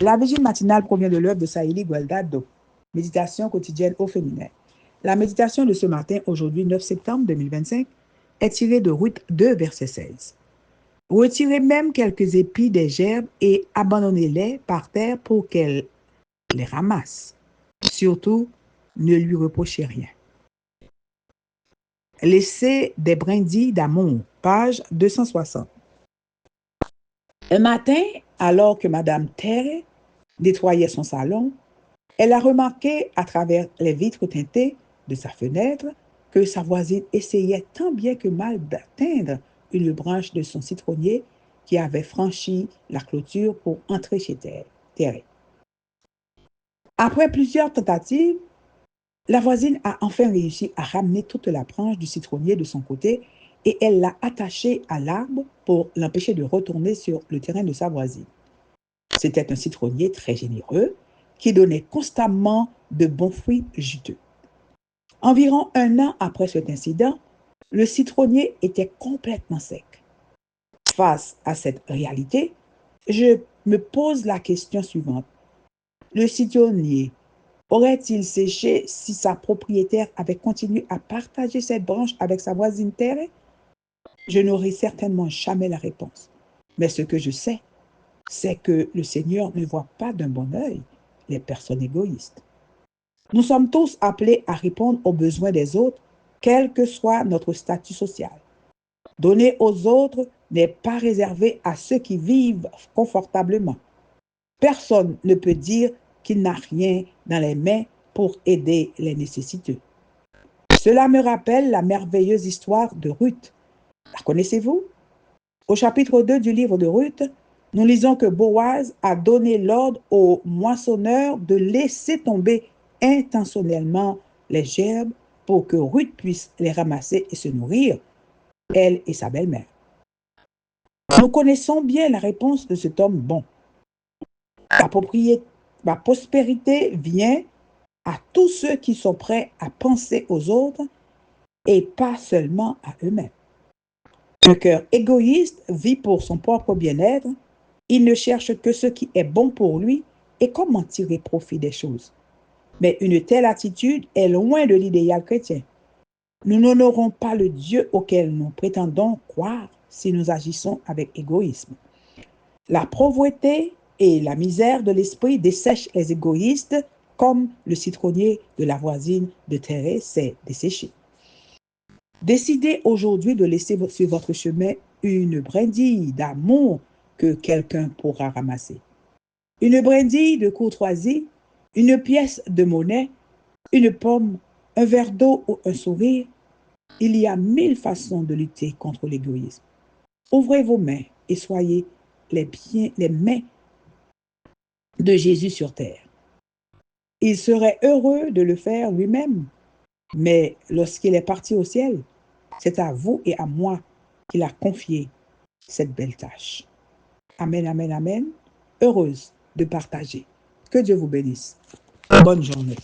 La vigile matinale provient de l'œuvre de Saïli Gualdado, Méditation quotidienne au féminin. La méditation de ce matin, aujourd'hui 9 septembre 2025, est tirée de Ruth 2, verset 16. Retirez même quelques épis des gerbes et abandonnez-les par terre pour qu'elle les ramasse. Surtout, ne lui reprochez rien. Laissez des brindilles d'amour, page 260. Un matin, alors que Madame Terre nettoyait son salon, elle a remarqué à travers les vitres teintées de sa fenêtre que sa voisine essayait tant bien que mal d'atteindre une branche de son citronnier qui avait franchi la clôture pour entrer chez Terre. Après plusieurs tentatives, la voisine a enfin réussi à ramener toute la branche du citronnier de son côté et elle l'a attachée à l'arbre pour l'empêcher de retourner sur le terrain de sa voisine. C'était un citronnier très généreux qui donnait constamment de bons fruits juteux. Environ 1 an après cet incident, le citronnier était complètement sec. Face à cette réalité, je me pose la question suivante. Le citronnier aurait-il séché si sa propriétaire avait continué à partager cette branche avec sa voisine Terre? Je n'aurai certainement jamais la réponse. Mais ce que je sais, c'est que le Seigneur ne voit pas d'un bon œil les personnes égoïstes. Nous sommes tous appelés à répondre aux besoins des autres, quel que soit notre statut social. Donner aux autres n'est pas réservé à ceux qui vivent confortablement. Personne ne peut dire qu'il n'a rien dans les mains pour aider les nécessiteux. Cela me rappelle la merveilleuse histoire de Ruth. La connaissez-vous? Au chapitre 2 du livre de Ruth, nous lisons que Boaz a donné l'ordre aux moissonneurs de laisser tomber intentionnellement les gerbes pour que Ruth puisse les ramasser et se nourrir, elle et sa belle-mère. Nous connaissons bien la réponse de cet homme bon. La prospérité vient à tous ceux qui sont prêts à penser aux autres et pas seulement à eux-mêmes. Un cœur égoïste vit pour son propre bien-être. Il ne cherche que ce qui est bon pour lui et comment tirer profit des choses. Mais une telle attitude est loin de l'idéal chrétien. Nous n'honorons pas le Dieu auquel nous prétendons croire si nous agissons avec égoïsme. La pauvreté et la misère de l'esprit dessèchent les égoïstes comme le citronnier de la voisine de Thérèse s'est desséché. Décidez aujourd'hui de laisser sur votre chemin une brindille d'amour que quelqu'un pourra ramasser. Une brindille de courtoisie, une pièce de monnaie, une pomme, un verre d'eau ou un sourire. Il y a 1000 façons de lutter contre l'égoïsme. Ouvrez vos mains et soyez les mains de Jésus sur terre. Il serait heureux de le faire lui-même, mais lorsqu'il est parti au ciel, c'est à vous et à moi qu'il a confié cette belle tâche. Amen, amen, amen. Heureuse de partager. Que Dieu vous bénisse. Bonne journée.